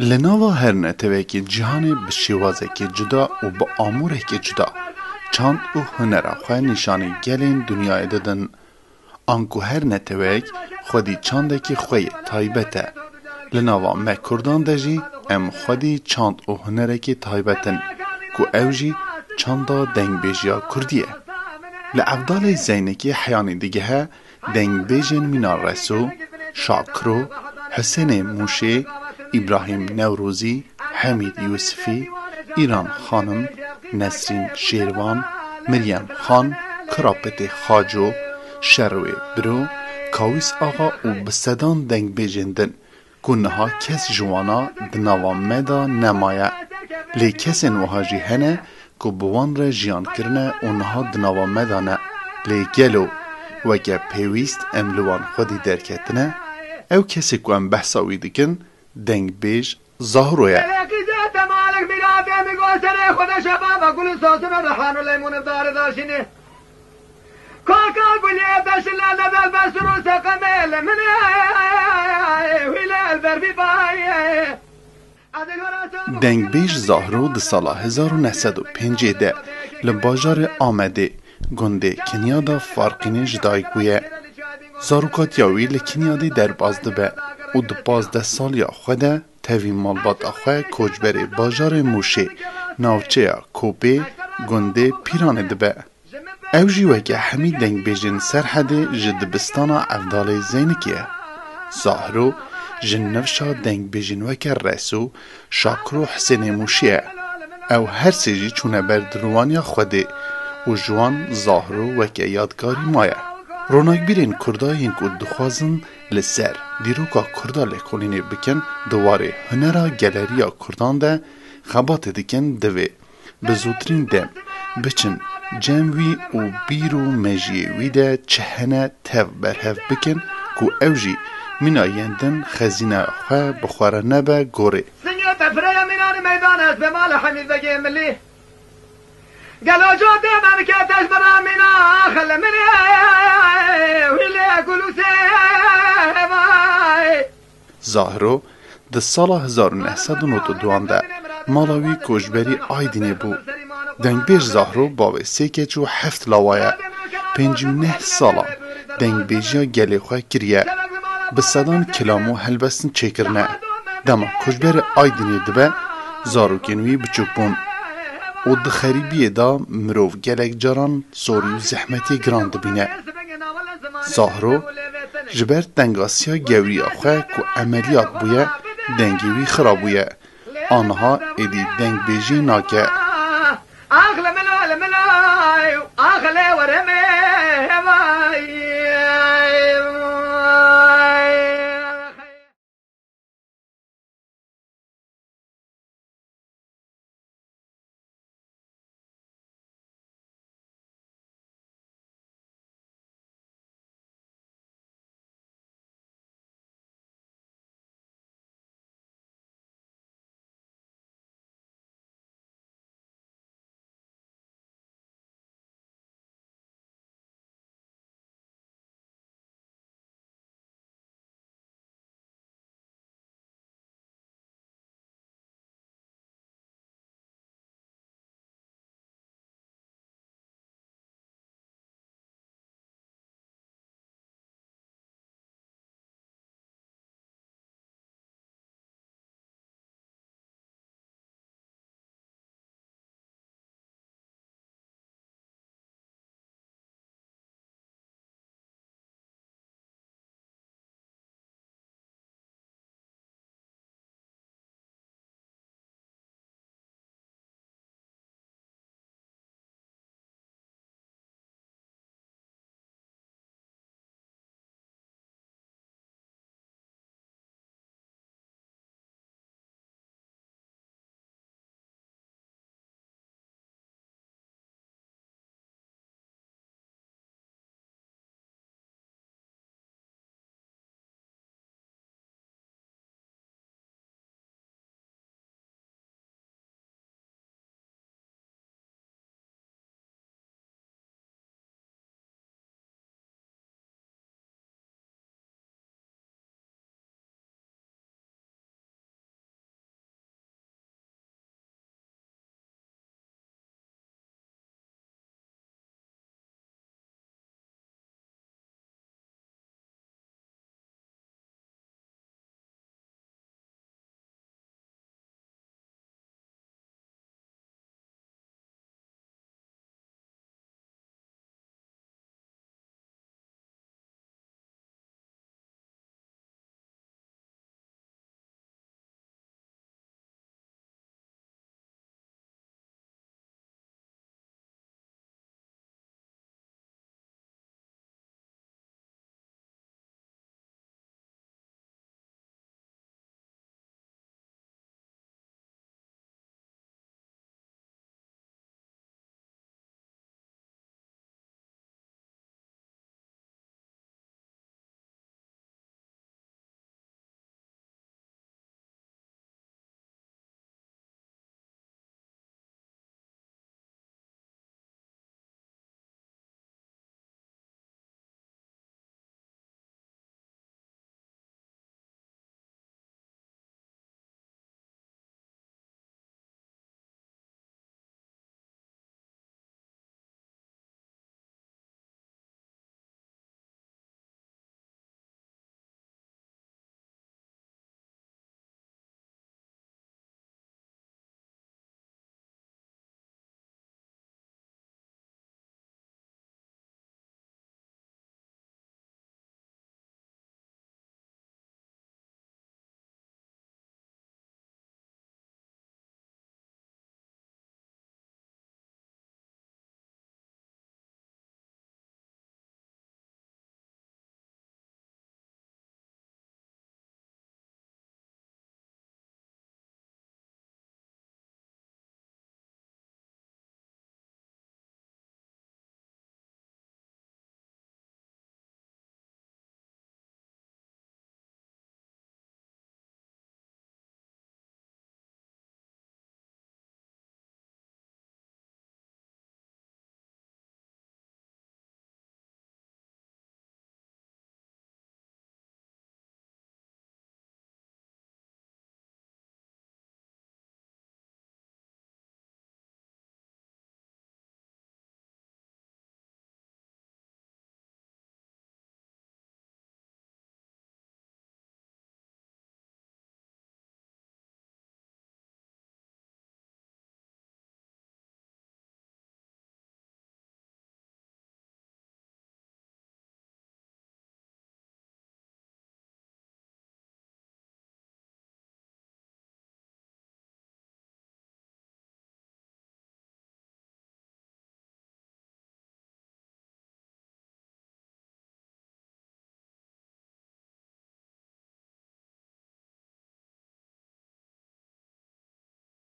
لناوا هر نتوه که جهان بشیوازه که جدا و با آموره که جدا چاند و هنره خواه نشانه گلین دنیای دادن. آنکو هر نتوه خودی چانده که خواه تایبته. لناوا مکردان دجی ام خودی چاند و هنره که تایبتن که اوجی چاندا دنگ بیجیا کردیه. لعبدال زینکی حیانی دیگه ها دنگ بیجن مینار رسو، شاکرو، حسین موشی، ابراهیم نوروزی، حمید یوسفی، ایران خانم، نسرین شیروان، مریم خان، کراپت خاجو، شروع برو، کاویس آقا و بسدان دنگ بیجندن کنها کس جوانا دناوا مدا نمایه لی کس نوهاجی هنه که بوان را جیان کرنه اونها دناوا مدانه لی گلو وگه پیویست املوان خودی درکتنه او کسی که ام بحثاوی دکن دنگ بیج ظاهرویه. دنگ بیج ظاهرو ده سال 1905 ده لباجار آمده گنده کنیا دا فارقین جدای گویه. زاروکاتیاوی لکنیا دی در بازده به او ده 15 سال یا خوده تاوی مالبات آخواه کوچبر باجار موشه ناوچه کوپه گنده پیرانه ده به. او جیوه که همی دنگ بیجن سرحده جدبستان افدال زینکیه. ظاهرو جنفشا دنگ بیجن وکر رسو شاکرو حسین موشیه. او هر سیجی چونه بردروانیا خوده و جوان ظاهرو وکر یادگاری مایه. روناک بیرین کردایین که دخوازن لسر دیروکا کردا لکولینه بکن دواره هنرا گلریا کردان ده خبات دکن دوه بزودترین دم بچن جموی و بیرو مجیوی ده چهنه تف برهف بکن که اوجی منایندن خزینه خواه بخواره نبه گوره. سنگه تفره منان میدان است به مال حمید بگی ملی گلو جاده من که تشبرا منا خل منی ویلی گلوسه وای. ظاهرو ده سال 1992 ده مالاوی کوچبری آیدینه بو. دنگ بیج ظاهرو باوی 3 و 7 لاوایه 59 سالا دنگ بیجیا گلی خواه کریه بسدان کلامو هلبستن چکرنه دما کوچبر آیدینه دبه زاروکنوی بچوک بون و ده خریبیه دا مروف گلک جاران سوری و زحمتی گران دبینه. ظاهرو جبر دنگاسیا گوری آخواه که عملیات بویه دنگیوی خرابویه آنها ایدی دنگ بیجی ناکه. آخل ملو ملو آخل ورمه وای